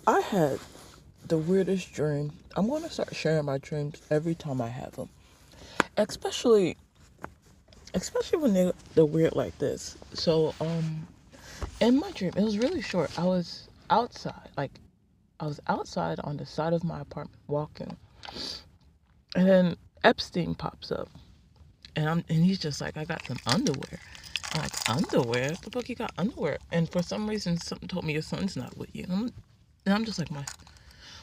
I had the weirdest dream. I'm going to start sharing my dreams every time I have them. Especially when they're weird like this. So, in my dream, it was really short. I was outside on the side of my apartment walking. And then Epstein pops up. And he's just like, I got some underwear. I'm like, underwear? What the fuck you got underwear? And for some reason, something told me your son's not with you. And I'm just like,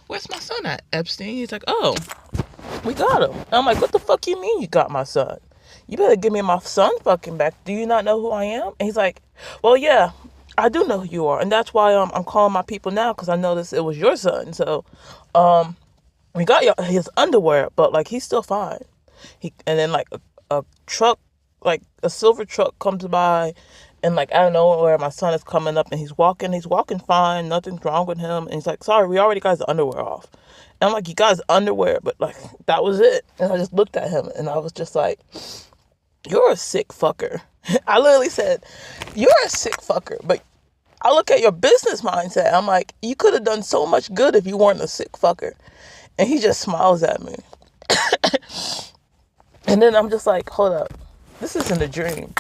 where's my son at, Epstein? He's like, oh, we got him. And I'm like, what the fuck you mean you got my son? You better give me my son fucking back. Do you not know who I am? And he's like, well, yeah, I do know who you are. And that's why I'm calling my people now because I noticed it was your son. So we got his underwear, but like he's still fine. And then like a truck, like a silver truck comes by, and like out of nowhere my son is coming up and he's walking fine, nothing's wrong with him. And he's like, sorry, we already got his underwear off. And I'm like, you got his underwear, but like that was it. And I just looked at him and I was just like, you're a sick fucker. I literally said, you're a sick fucker. But I look at your business mindset. I'm like, you could have done so much good if you weren't a sick fucker. And he just smiles at me. And then I'm just like, hold up. This isn't a dream.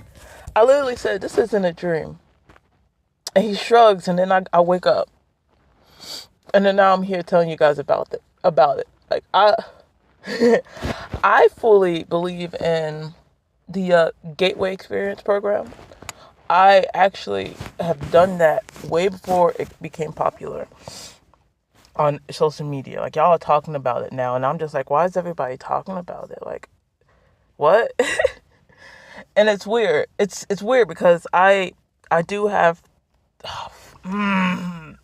I literally said, this isn't a dream. And he shrugs, and then I wake up. And then now I'm here telling you guys about it. Like, I fully believe in the Gateway Experience program. I actually have done that way before it became popular on social media. Like, y'all are talking about it now, and I'm just like, why is everybody talking about it? Like, what? And it's weird. It's weird because I do have I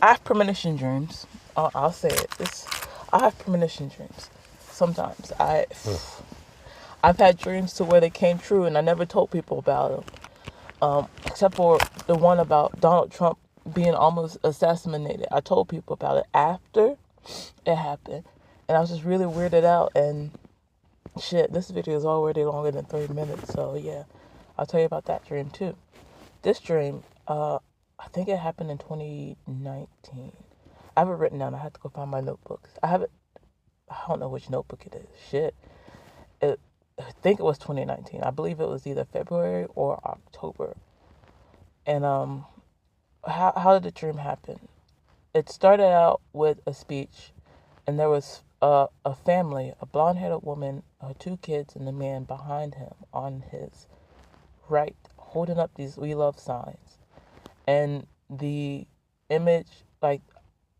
have premonition dreams. I'll say it. I have premonition dreams. Sometimes I've had dreams to where they came true, and I never told people about them. Except for the one about Donald Trump being almost assassinated. I told people about it after it happened, and I was just really weirded out. And shit, this video is already longer than 3 minutes, so yeah, I'll tell you about that dream too. This dream, I think it happened in 2019. I have it written down. I have to go find my notebooks. I don't know which notebook it is. Shit. I think it was 2019. I believe it was either February or October. And how did the dream happen? It started out with a speech, and there was a family, a blonde-haired woman, her 2 kids, and the man behind him on his right, holding up these "We Love" signs. And the image, like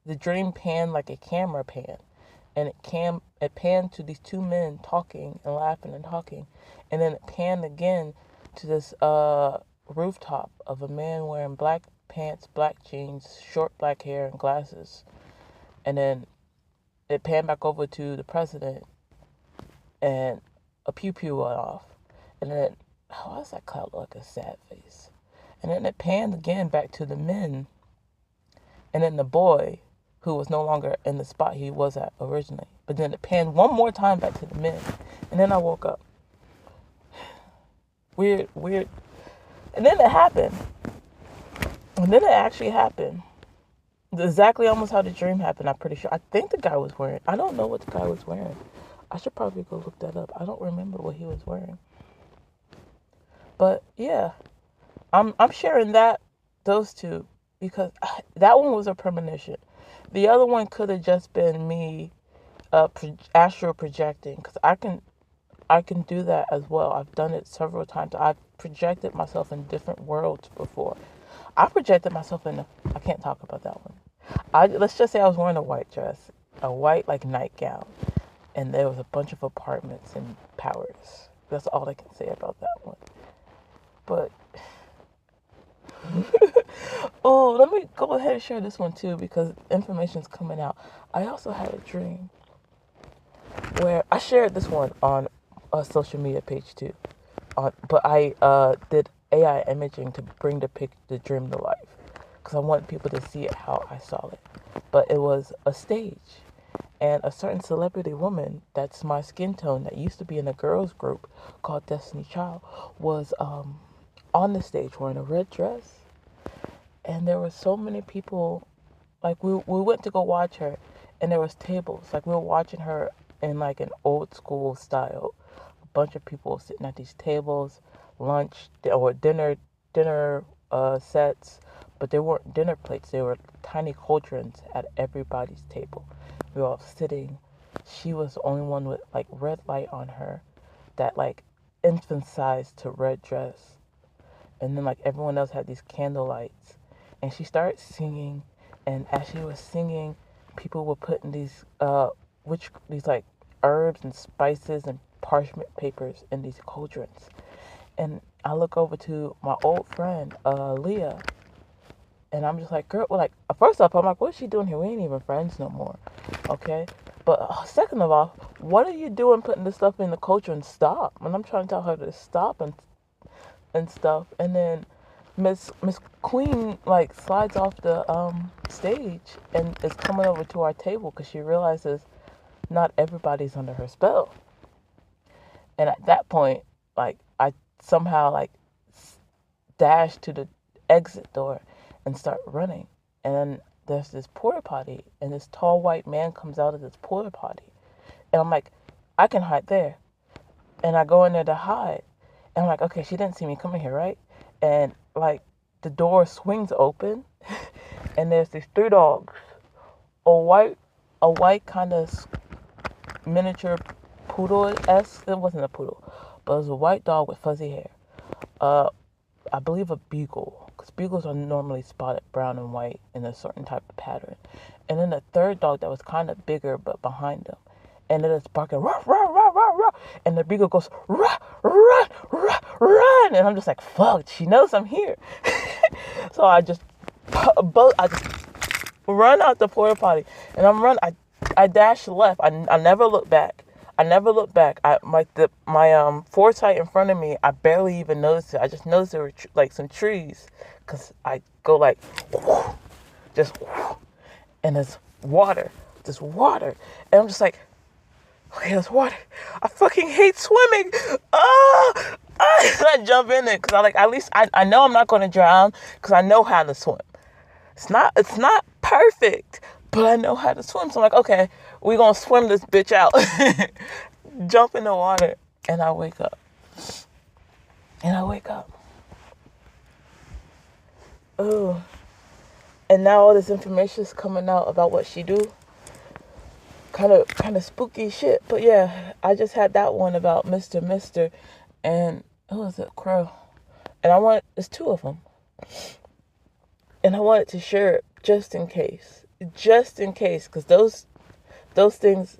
the dream panned like a camera pan, and it panned to these 2 men talking and laughing and talking, and then it panned again to this rooftop of a man wearing black pants, black jeans, short black hair, and glasses. And then it panned back over to the president, and a pew pew went off. And then, why does that cloud look like a sad face? And then it panned again back to the men, and then the boy, who was no longer in the spot he was at originally. But then it panned one more time back to the men. And then I woke up. Weird. And then it happened. And then it actually happened. Exactly almost how the dream happened, I'm pretty sure. I think the guy was wearing, I don't know what the guy was wearing. I should probably go look that up. I don't remember what he was wearing. But yeah, I'm sharing those two, because that one was a premonition. The other one could have just been me astral projecting, because I can do that as well. I've done it several times. I've projected myself in different worlds before. I projected myself I can't talk about that one. Let's just say I was wearing a white dress, a white like nightgown, and there was a bunch of apartments in Paris. That's all I can say about that one. But oh, let me go ahead and share this one too, because information's coming out. I also had a dream where I shared this one on a social media page too. But I did AI imaging to bring the dream to life, because I wanted people to see it how I saw it. But it was a stage, and a certain celebrity woman that's my skin tone that used to be in a girls group called Destiny Child was on the stage wearing a red dress, and there were so many people like we went to go watch her, and there was tables. Like we were watching her in like an old school style. A bunch of people sitting at these tables, lunch or dinner sets, but they weren't dinner plates. They were tiny cauldrons at everybody's table. We were all sitting. She was the only one with like red light on her, that like infant size to red dress, and then like everyone else had these candle lights, and she started singing, and as she was singing, people were putting these like herbs and spices and parchment papers in these cauldrons. And I look over to my old friend Leah, and I'm just like, girl, well, like first off, I'm like, what's she doing here? We ain't even friends no more, okay? But second of all, what are you doing putting this stuff in the cauldron? Stop! And I'm trying to tell her to stop and stuff, and then Miss Queen like slides off the stage and is coming over to our table because she realizes not everybody's under her spell. And at that point, like I somehow like dash to the exit door and start running, and then there's this porta potty, and this tall white man comes out of this porta potty, and I'm like, I can hide there, and I go in there to hide. And I'm like, okay, she didn't see me coming here, right? And like the door swings open, and there's these three dogs, a white kind of miniature poodle-esque. It wasn't a poodle, but it was a white dog with fuzzy hair. I believe a beagle, because beagles are normally spotted brown and white in a certain type of pattern. And then a third dog that was kind of bigger but behind them. And then it's barking, rah, rah, rah, rah, rah. And the beagle goes, rah, rah, rah, run. And I'm just like, fuck, she knows I'm here. So I just run out the porta potty. And I dash left. I never look back. I never looked back. My foresight in front of me, I barely even noticed it. I just noticed there were like some trees, because I go like, whoo, just whoo, and there's water, and I'm just like, okay, there's water. I fucking hate swimming. Ah, I jump in it because at least I know I'm not going to drown because I know how to swim. It's not perfect, but I know how to swim. So I'm like, okay, we're going to swim this bitch out. Jump in the water, and I wake up. Oh. And now all this information is coming out about what she do. Kind of spooky shit. But yeah, I just had that one about Mr. And who was it? Crow. And there's two of them. And I wanted to share it just in case, because those things.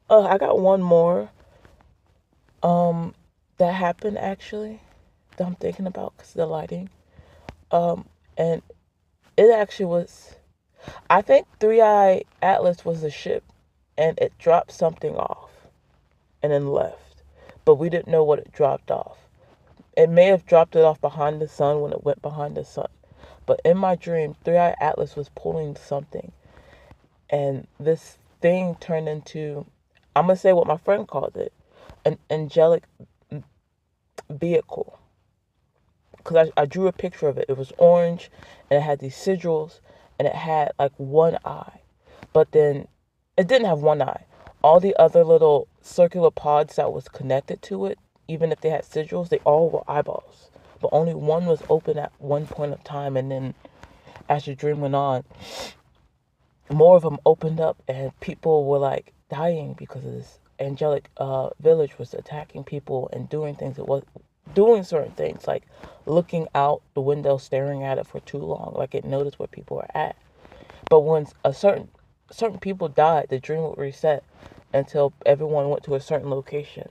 I got one more that happened actually that I'm thinking about because of the lighting. And it actually was, I think 3i Atlas was a ship, and it dropped something off and then left, but we didn't know what it dropped off. It may have dropped it off behind the sun when it went behind the sun, but in my dream 3i Atlas was pulling something, and this thing turned into, I'm gonna say what my friend called it, an angelic vehicle, because I drew a picture of it. It was orange, and it had these sigils, and it had like one eye, but then it didn't have one eye. All the other little circular pods that was connected to it, even if they had sigils, they all were eyeballs, but only one was open at one point of time. And then as the dream went on, more of them opened up, and people were like dying because of this angelic village was attacking people and doing things. It was doing certain things, like looking out the window, staring at it for too long, like it noticed where people were at. But when a certain people died, the dream would reset until everyone went to a certain location,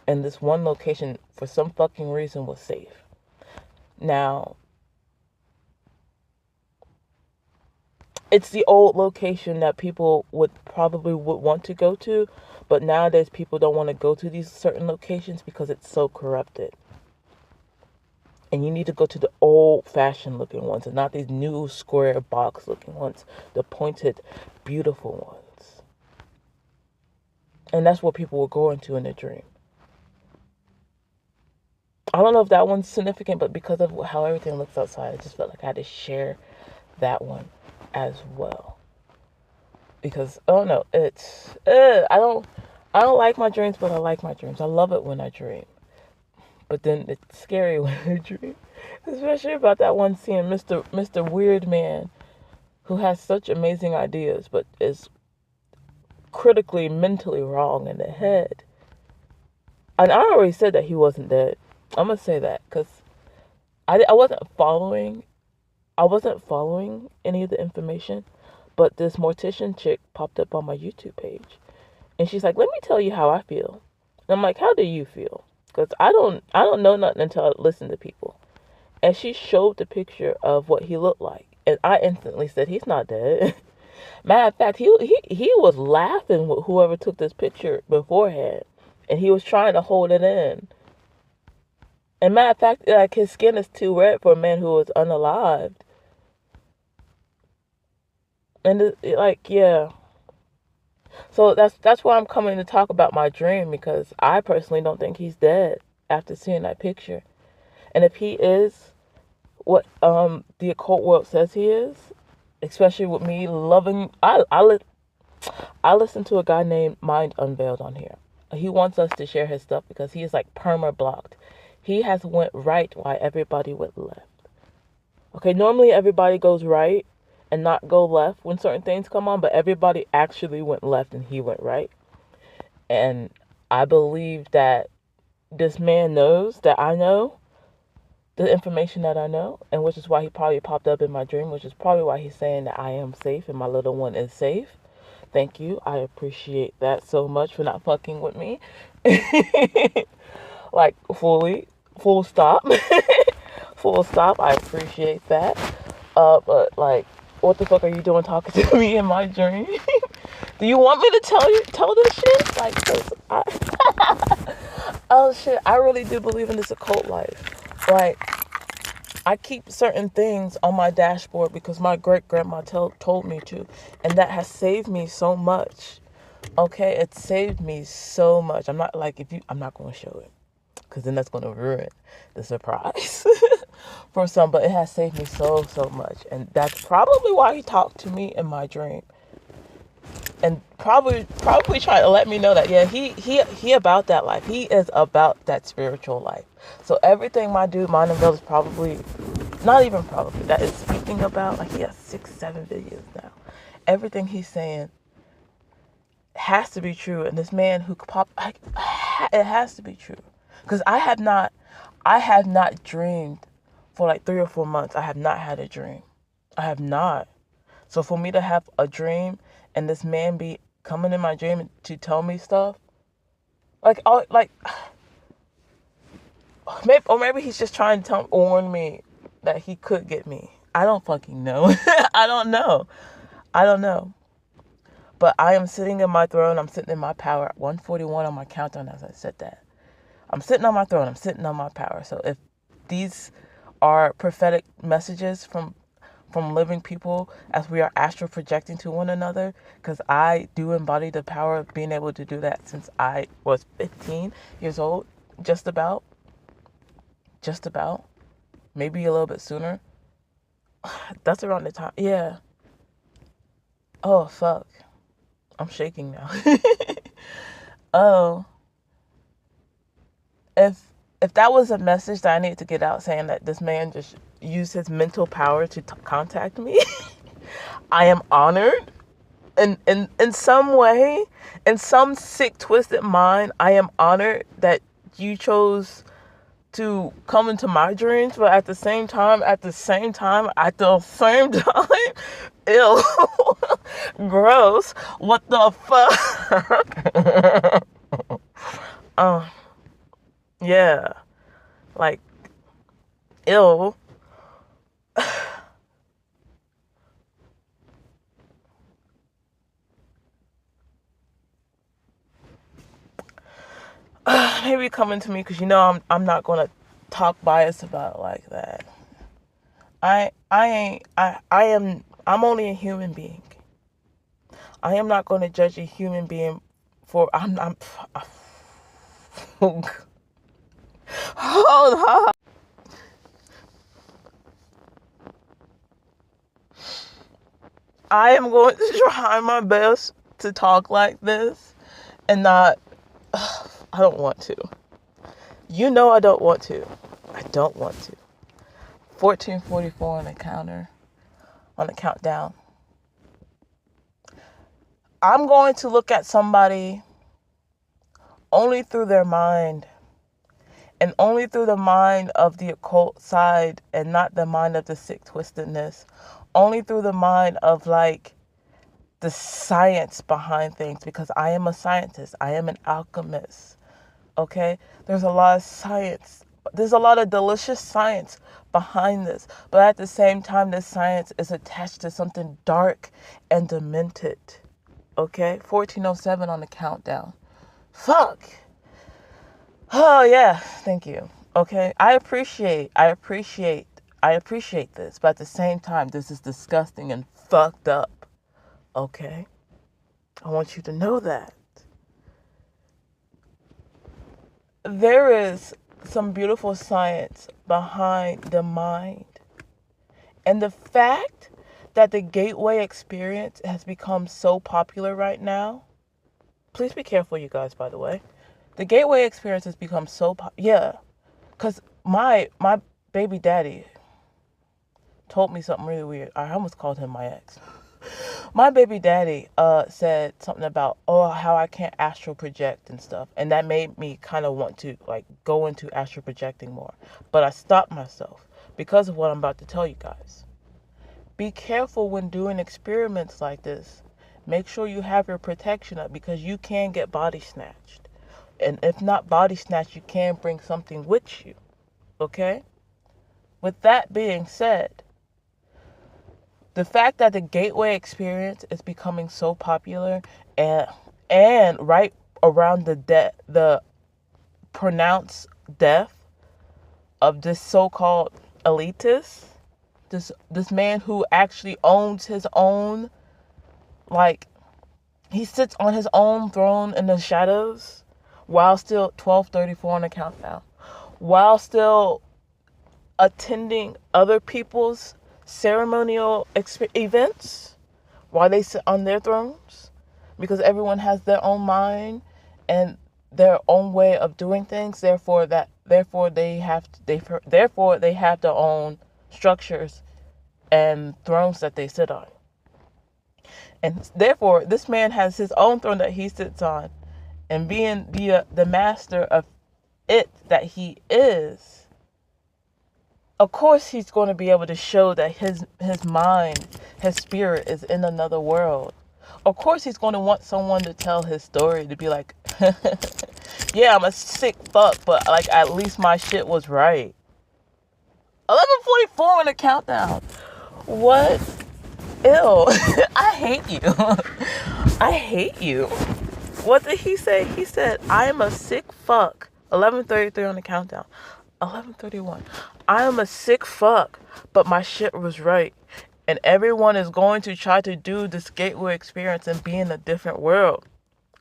and this one location for some fucking reason was safe. Now, it's the old location that people would want to go to, but nowadays people don't want to go to these certain locations because it's so corrupted. And you need to go to the old-fashioned looking ones, and not these new square box looking ones, the pointed, beautiful ones. And that's what people were going to in their dream. I don't know if that one's significant, but because of how everything looks outside, I just felt like I had to share that one. as well. Because oh no, it's I don't like my dreams, but I like my dreams. I love it when I dream, but then it's scary when I dream, especially about that one scene, Mr. Weird Man, who has such amazing ideas, but is critically mentally wrong in the head. And I already said that he wasn't dead. I'm gonna say that because I wasn't following any of the information, but this mortician chick popped up on my YouTube page, and she's like, "Let me tell you how I feel." And I'm like, "How do you feel?" Because I don't know nothing until I listen to people. And she showed the picture of what he looked like, and I instantly said, "He's not dead." Matter of fact, he was laughing with whoever took this picture beforehand, and he was trying to hold it in. And matter of fact, like his skin is too red for a man who was unalived. And like, yeah. So that's why I'm coming to talk about my dream, because I personally don't think he's dead after seeing that picture. And if he is what the occult world says he is, especially with me loving, I listen to a guy named Mind Unveiled on here. He wants us to share his stuff because he is like perma blocked. He has went right while everybody went left. Okay, normally everybody goes right and not go left when certain things come on, but everybody actually went left and he went right. And I believe that this man knows that I know the information that I know, and which is why he probably popped up in my dream, which is probably why he's saying that I am safe and my little one is safe. Thank you. I appreciate that so much for not fucking with me. Like, full stop. Full stop. I appreciate that. But like, what the fuck are you doing talking to me in my dream? Do you want me to tell this shit? Like, 'cause oh shit, I really do believe in this occult life. Like, I keep certain things on my dashboard because my great grandma told me to, and that has saved me so much. Okay, it saved me so much. I'm not like, I'm not going to show it because then that's going to ruin the surprise for some, but it has saved me so much, and that's probably why he talked to me in my dream, and probably trying to let me know that, yeah, he about that life. He is about that spiritual life. So everything my dude Mind and Bill is probably, not even probably, that is speaking about, like, he has 6-7 videos now. Everything he's saying has to be true, and this man who it has to be true, because I have not dreamed for like 3 or 4 months. I have not had a dream. I have not. So for me to have a dream and this man be coming in my dream to tell me stuff, like, maybe he's just trying to warn me that he could get me. I don't fucking know. I don't know. But I am sitting in my throne. I'm sitting in my power at 141 on my countdown as I said that. I'm sitting on my throne. I'm sitting on my power. So if these are prophetic messages from living people as we are astral projecting to one another, because I do embody the power of being able to do that since I was 15 years old, just about, maybe a little bit sooner. That's around the time. Yeah. Oh, fuck. I'm shaking now. Oh. If that was a message that I needed to get out, saying that this man just used his mental power to contact me, I am honored. In some way, in some sick, twisted mind, I am honored that you chose to come into my dreams, but at the same time, ew, gross. What the fuck? Yeah, like, ew. Maybe coming to me because I'm not gonna talk bias about it like that. I'm only a human being. I am not going to judge a human being for hold on. I am going to try my best to talk like this and not. I don't want to. You know I don't want to. I don't want to. 14:44 on the countdown. I'm going to look at somebody only through their mind, and only through the mind of the occult side and not the mind of the sick twistedness. Only through the mind of like the science behind things, because I am a scientist. I am an alchemist. Okay? There's a lot of science. There's a lot of delicious science behind this. But at the same time, this science is attached to something dark and demented. Okay? 14:07 on the countdown. Fuck. Oh yeah, thank you. Okay? I appreciate this, but at the same time, this is disgusting and fucked up. Okay? I want you to know that. There is some beautiful science behind the mind. And the fact that the gateway experience has become so popular right now, please be careful, you guys, by the way. The gateway experience has become so yeah, because my baby daddy told me something really weird. I almost called him my ex. My baby daddy said something about, how I can't astral project and stuff. And that made me kind of want to like go into astral projecting more. But I stopped myself because of what I'm about to tell you guys. Be careful when doing experiments like this. Make sure you have your protection up, because you can get body snatched. And if not body snatched, you can bring something with you. Okay? With that being said, the fact that the gateway experience is becoming so popular, and right around the pronounced death of this so-called elitist, this man who actually owns his own, like, he sits on his own throne in the shadows while still 12:34 on the countdown, while still attending other people's ceremonial events while they sit on their thrones, because everyone has their own mind and their own way of doing things. Therefore they have their own structures and thrones that they sit on. And therefore, this man has his own throne that he sits on, and being the master of it that he is, of course he's going to be able to show that his mind, his spirit is in another world. Of course he's going to want someone to tell his story, to be like, yeah, I'm a sick fuck, but like at least my shit was right. 11:44 on the countdown. What? Ew. I hate you. I hate you. What did he say? He said, I am a sick fuck. 11:33 on the countdown. 11:31. I am a sick fuck, but my shit was right. And everyone is going to try to do this gateway experience and be in a different world.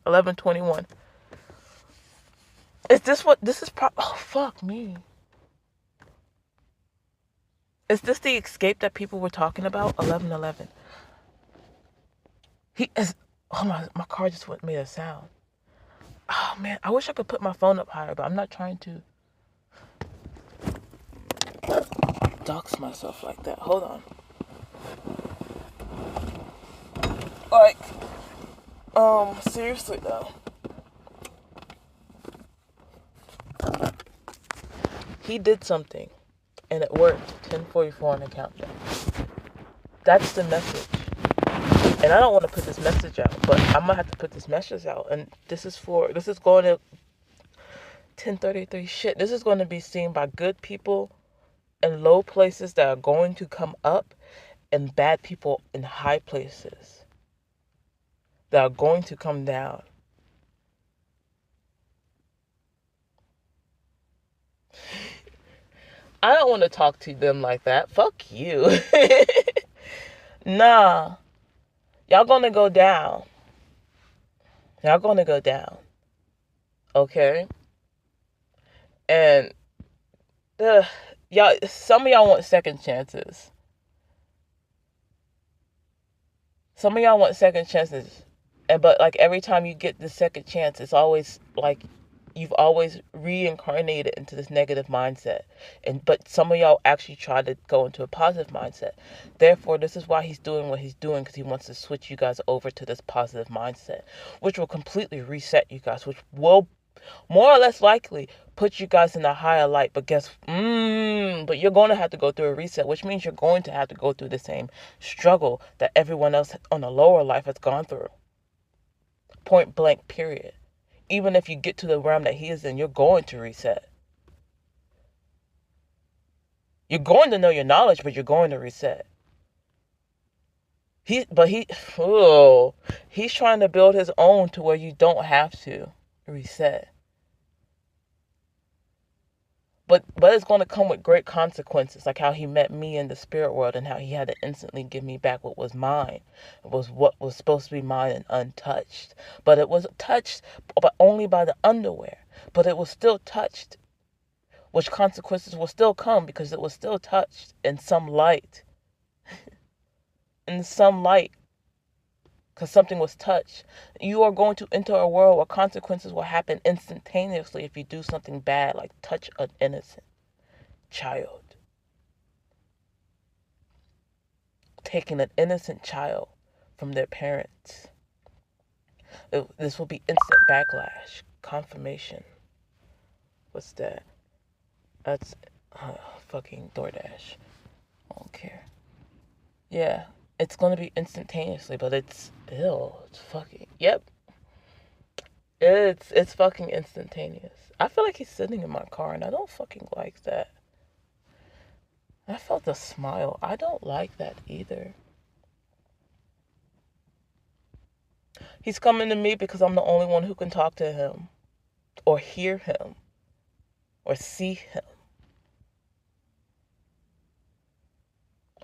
11:21. Is this what this is? Oh, fuck me. Is this the escape that people were talking about? 11:11. He is. Oh my car just made a sound. Oh man, I wish I could put my phone up higher, but I'm not trying to dox myself like that. Hold on. Like, seriously though. He did something, and it worked. 10:44 on the countdown. That's the message. And I don't want to put this message out, but I'm gonna have to put this message out. And this is going to 10:33 shit. This is going to be seen by good people in low places that are going to come up, and bad people in high places that are going to come down. I don't want to talk to them like that. Fuck you. Nah. Y'all gonna go down. Y'all gonna go down. Okay? And some of y'all want second chances. Some of y'all want second chances, but like every time you get the second chance, it's always like you've always reincarnated into this negative mindset. But some of y'all actually try to go into a positive mindset. Therefore, this is why he's doing what he's doing, because he wants to switch you guys over to this positive mindset, which will completely reset you guys, which will more or less likely put you guys in a higher light. But but you're going to have to go through a reset, which means you're going to have to go through the same struggle that everyone else on a lower life has gone through. Point blank, period. Even if you get to the realm that he is in, you're going to reset. You're going to know your knowledge, but you're going to reset. He's trying to build his own to where you don't have to reset. But it's going to come with great consequences, like how he met me in the spirit world and how he had to instantly give me back what was mine. It was what was supposed to be mine and untouched. But it was touched, but only by the underwear. But it was still touched, which consequences will still come because it was still touched in some light. In some light. Because something was touched. You are going to enter a world where consequences will happen instantaneously if you do something bad, like touch an innocent child. Taking an innocent child from their parents. This will be instant backlash. Confirmation. What's that? That's fucking DoorDash. I don't care. Yeah, it's going to be instantaneously, but it's fucking, yep. It's fucking instantaneous. I feel like he's sitting in my car and I don't fucking like that. I felt a smile. I don't like that either. He's coming to me because I'm the only one who can talk to him or hear him or see him.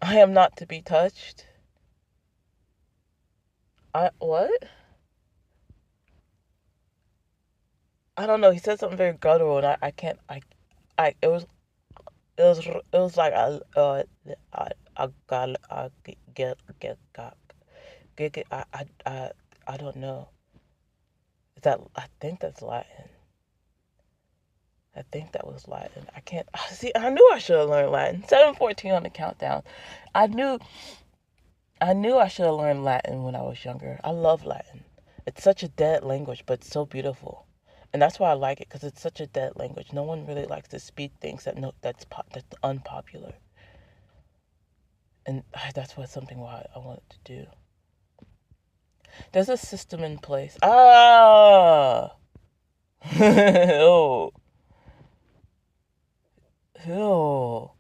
I am not to be touched. What? I don't know. He said something very guttural and I can't, it was like I I don't know. I think that's Latin. I think that was Latin. I can't see. I knew I should have learned Latin. 7:14 on the countdown. I knew I should have learned Latin when I was younger. I love Latin. It's such a dead language, but it's so beautiful. And that's why I like it, because it's such a dead language. No one really likes to speak things that's unpopular. And that's something why I wanted to do. There's a system in place. Oh. Ew.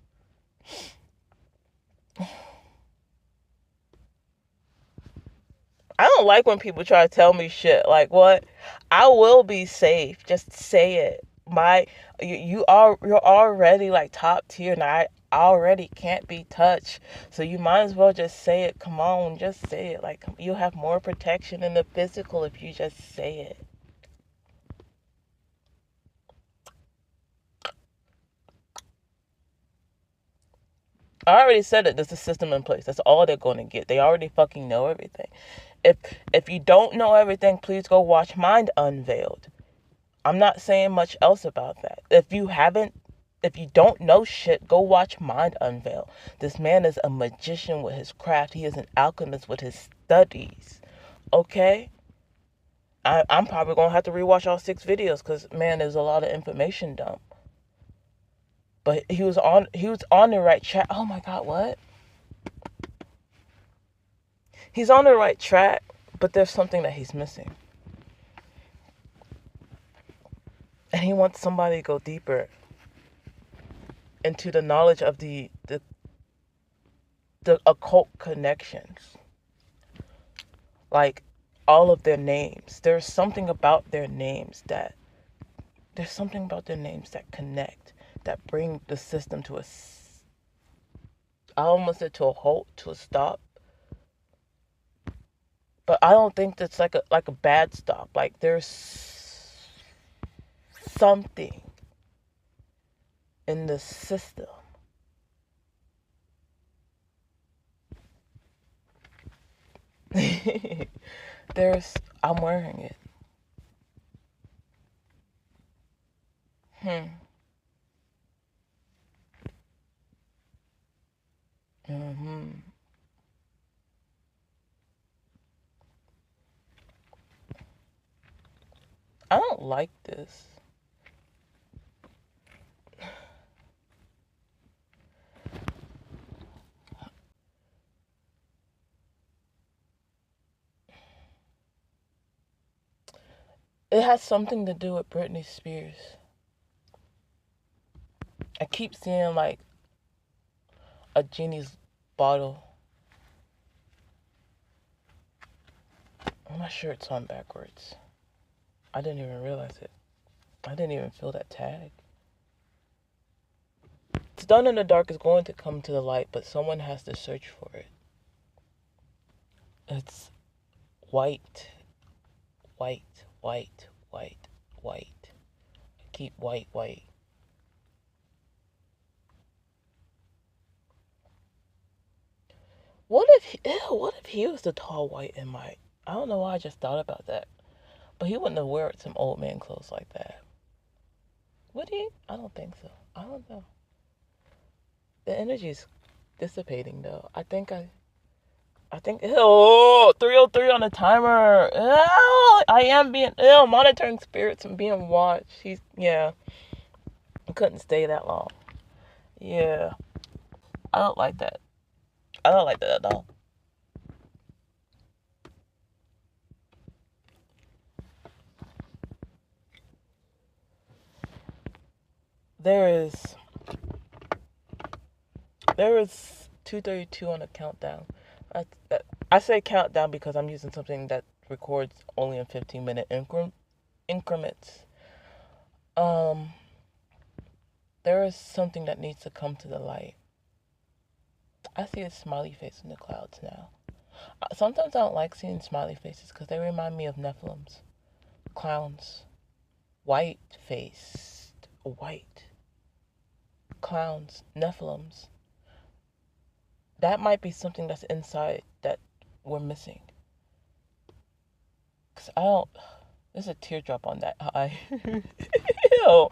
I don't like when people try to tell me shit. Like, what? I will be safe. Just say it. You're already like top tier, and I already can't be touched. So you might as well just say it. Come on, just say it. Like, you'll have more protection in the physical if you just say it. I already said it. There's a system in place. That's all they're going to get. They already fucking know everything. If you don't know everything, please go watch Mind Unveiled. I'm not saying much else about that. If you don't know shit, go watch Mind Unveiled. This man is a magician with his craft. He is an alchemist with his studies. Okay? I'm probably going to have to rewatch all 6 videos because, man, there's a lot of information dump. But he was on the right track. Oh my God, what? He's on the right track, but there's something that he's missing. And he wants somebody to go deeper into the knowledge of the occult connections. Like all of their names. There's something about their names that connect, that bring the system to I almost said to a halt, to a stop. But I don't think that's like a bad stop. Like there's something in the system There's, I'm wearing it. Hmm. Hmm. I don't like this. It has something to do with Britney Spears. I keep seeing like a genie's bottle. My shirt's on backwards. I didn't even realize it. I didn't even feel that tag. It's done in the dark is going to come to the light, but someone has to search for it. It's white, white, white, white, white. I keep white, white. What if he was the tall white in my, I don't know why I just thought about that. But he wouldn't have wear some old man clothes like that. Would he? I don't think so. I don't know. The energy's dissipating though. I think, oh, 303 on the timer. Oh, I am being ill, monitoring spirits and being watched. Yeah, I couldn't stay that long. Yeah, I don't like that. I don't like that at all. There is, there is 232 on the countdown. I say countdown because I'm using something that records only in 15-minute increments. Um, there is something that needs to come to the light. I see a smiley face in the clouds now. Sometimes I don't like seeing smiley faces because they remind me of Nephilims, clowns, white faced, white clowns, Nephilims. That might be something that's inside that we're missing. Cause I don't. There's a teardrop on that eye. Ew. Oh,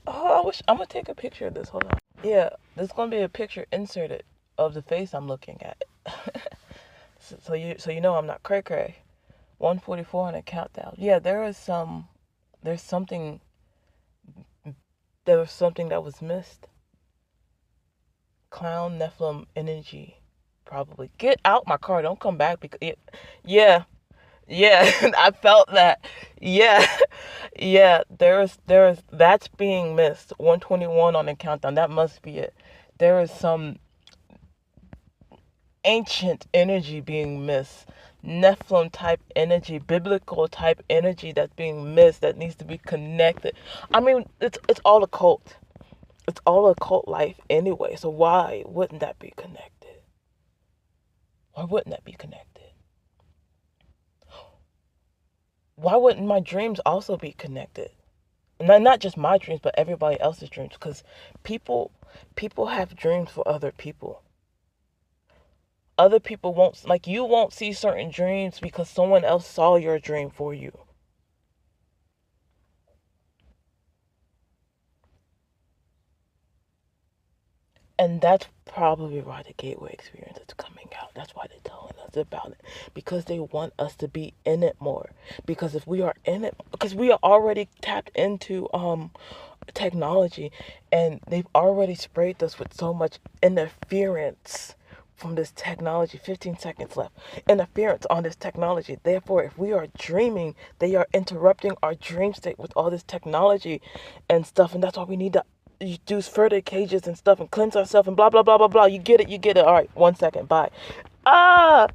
I wish I'm gonna take a picture of this. Hold on. Yeah, there's gonna be a picture inserted of the face I'm looking at. So you know I'm not cray cray. 144 on a countdown. Yeah, there's something there was something that was missed. Clown Nephilim energy, probably. Get out my car. Don't come back because yeah, yeah. I felt that. Yeah, yeah. There is that's being missed. 121 on the countdown. That must be it. There is some ancient energy being missed. Nephilim type energy, biblical type energy that's being missed that needs to be connected. I mean, it's all occult. It's all occult life anyway. So why wouldn't that be connected? Why wouldn't that be connected? Why wouldn't my dreams also be connected? Not just my dreams, but everybody else's dreams. Because people have dreams for other people. Other people won't, like, you won't see certain dreams because someone else saw your dream for you. And that's probably why the gateway experience is coming out. That's why they're telling us about it. Because they want us to be in it more. Because if we are in it, because we are already tapped into technology, and they've already sprayed us with so much interference from this technology. 15 seconds left. Interference on this technology. Therefore, if we are dreaming, they are interrupting our dream state with all this technology and stuff. And that's why we need to use further cages and stuff and cleanse ourselves and blah, blah, blah, blah, blah. You get it. All right, 1 second. Bye. Ah!